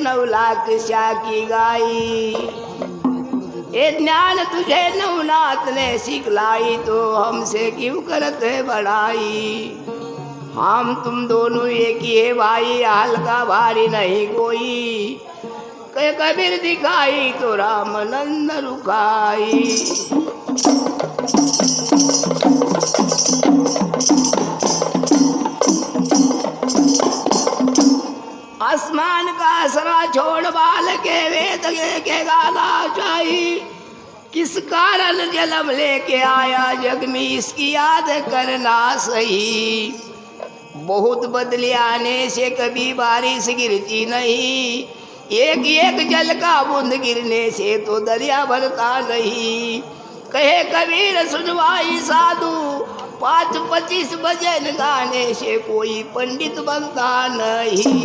9 लाख की गाई। ये ज्ञान तुझे नवनाथ ने सिखलाई, तो हमसे क्यों करते बड़ाई। हम तुम दोनों एक ही है भाई, हल्का भारी नहीं कोई। कबीर दिखाई तो रामानंद रुकाई। आसमान का असरा छोड़ बाल के वेद के गाना चाहिए। किस कारण जन्म लेके आया जग में, इसकी याद करना सही। बहुत बदले आने से कभी बारिश गिरती नहीं, एक एक जल का बूंद गिरने से तो दरिया भरता नहीं। कहे कबीर सुनवाई साधु, 5-25 भजन गाने से कोई पंडित बनता नहीं।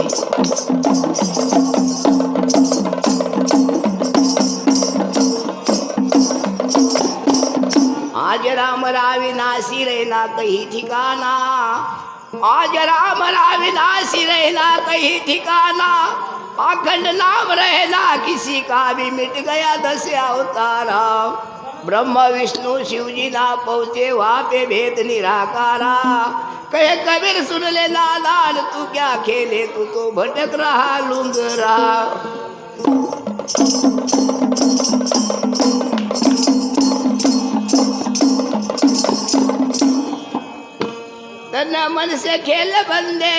आज राम राविनाशी रहना कहीं ठिकाना, आज राम राविनाशी रहना कहीं ठिकाना। अखंड नाम रहना किसी का भी मिट गया 10 अवतारा। ब्रह्मा विष्णु शिव जी ना पहुँचे वहाँ पे भेद निराकारा। कहे कबीर सुन ले नादान, तू क्या खेले तू तो भटक रहा लुंगरा। तन मन से खेल बंदे,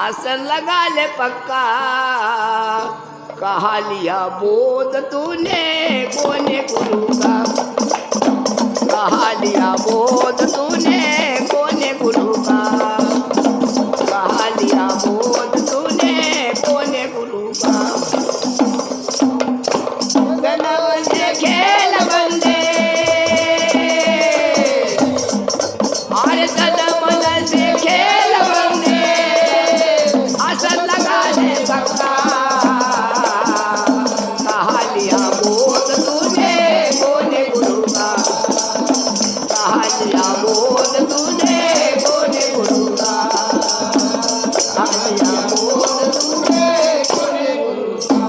असल लगा ले पक्का। कहा लिया बोध तूने कोने गुरु का, कहा लिया बोध तूने कोने गुरु का, कहा लिया बोध तूने कोने गुरु का। तन मन से खेल बंदे, अरे तन मन से खेल बंदे, असल लगा ले पक्का। कहा लिया बोध तूने कोने गुरु का, कहा लिया बोध तूने कोने गुरु का, कहा लिया बोध तूने कोने गुरु का।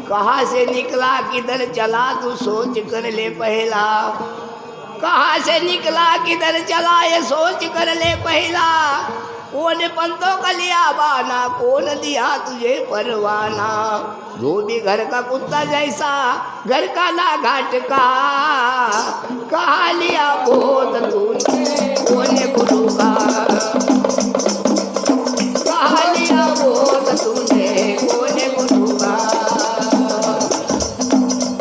कहाँ से निकला किधर चला तू सोच कर ले पहला। कहाँ से निकला किधर चला ये सोच कर ले पहला। कौन पंतों का लिया बाना, कौन दिया तुझे परवाना। वो भी घर का कुत्ता जैसा, घर का ना घाट का। कहा लिया बोध तूने कोने गुरु का, कहा लिया बोध तूने कोने गुरु का,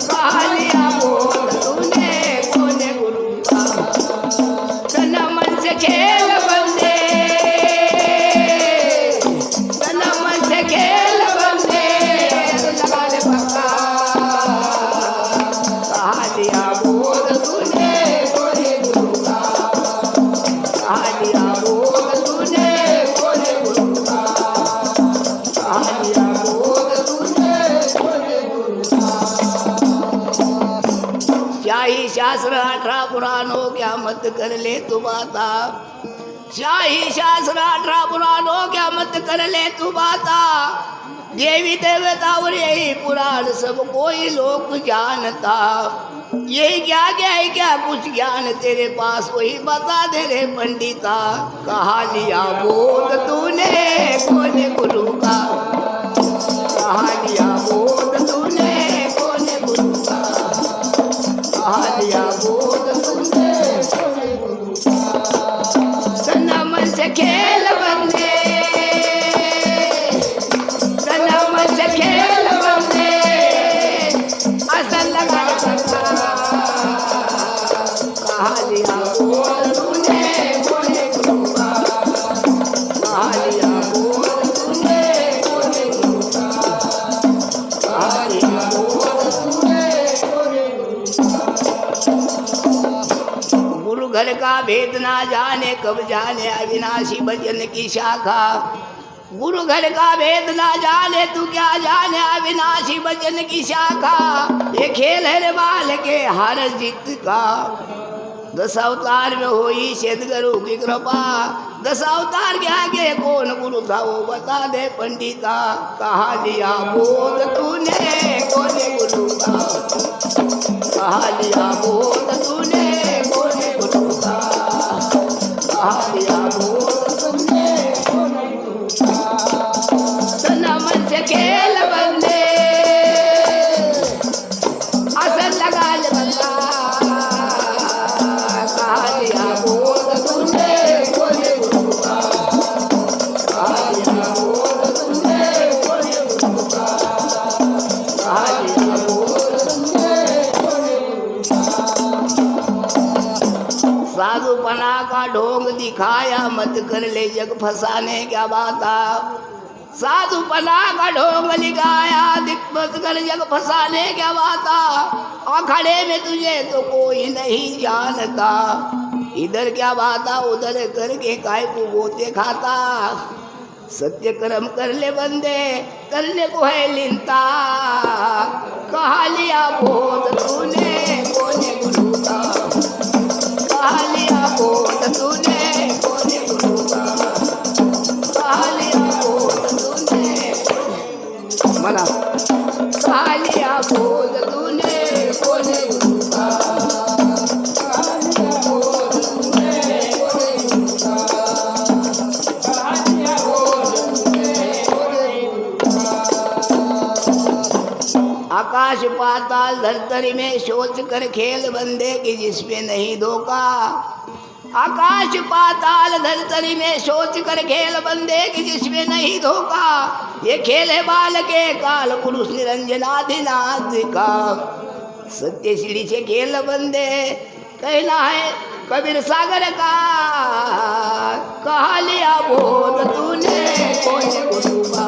कहा लिया बोध तूने कोने गुरु का। तन मन से खेल बंदे, तन मन से खेल बंदे, लगा ले पक्का। कहा लिया बोध तूने कोने गुरु का, कहा लिया बोध तूने कोने गुरु का, कहा लिया बोध तूने कोने गुरु का। शाही शास्त्र 18 पुराणों क्या मत कर ले तू बाता। शाही शास्त्र 18 पुराणों क्या मत कर ले तू बाता। देवी देवता और यही पुराण सब कोई लोग जानता। यही क्या क्या है क्या कुछ ज्ञान तेरे पास वही बता दे रे पंडिता। कहा लिया बोध तूने कोने गुरु का, कहा लिया बोध तूने कोने गुरु का, कहा लिया बोध तूने कोने गुरु का। सन्ना मन से खेल बंदे, सन्ना मन से खेल बंदे, असल लगा पक्का। कहा लिया बोध तूने कोने गुरु का, कहा लिया बोध तूने कोने गुरु का, कहा लिया बोध तूने कोने गुरु का। गुरु घर का भेद ना जाने कब जाने अविनाशी भजन की शाखा। गुरु घर का भेद ना जाने तू क्या जाने अविनाशी भजन की शाखा। ये खेल है रे बाल के हर जीत का। 10 अवतार में होई सद्गुरु की कृपा। 10 अवतार के आगे कौन गुरु था वो बता दे पंडिता। कहा लिया बोध तूने कौन गुरु था, कहा लिया बोध तूने कौन गुरु था, कहा लिया बोध तूने कौन गुरु था। तना मन से खेल बंदे असल लगा ले बंदा। कहा लिया बोध तूने कौन गुरु था, कहा लिया बोध तूने कौन गुरु था, कहा लिया बोध तूने कौन गुरु था। साधुपना का ढोंग दिखाया मत कर ले जग फसाने क्या बाता। साधुपना का ढोंग लिखाया मत कर जग फसाने क्या बाता। अखाड़े में तुझे तो कोई नहीं जानता, इधर क्या बाता उधर करके काय को गोते खाता। सत्य कर्म कर ले बंदे करने को है लिंता। कहा लिया बोध तूने कौन गुरु था, कहा लिया बोध तूने कौन गुरु था, कहा लिया बोध तूने मना, कहा लिया बोध तूने कौन गुरु था, कहा लिया बोध तूने कौन गुरु था, कहा लिया बोध तूने कौन गुरु था। आकाश पाताल धरतरी में सोच कर खेल बंदे की जिसमें नहीं धोखा। आकाश पाताल धरतरी में सोच कर खेल बंदे की जिसमें नहीं धोखा। ये खेल है बाल के काल पुरुष निरंजनाधिनाथ का। सत्य सीढ़ी से खेल बंदे कहना है कबीर सागर का। कहा लिया बोध तूने कौन गुरु का,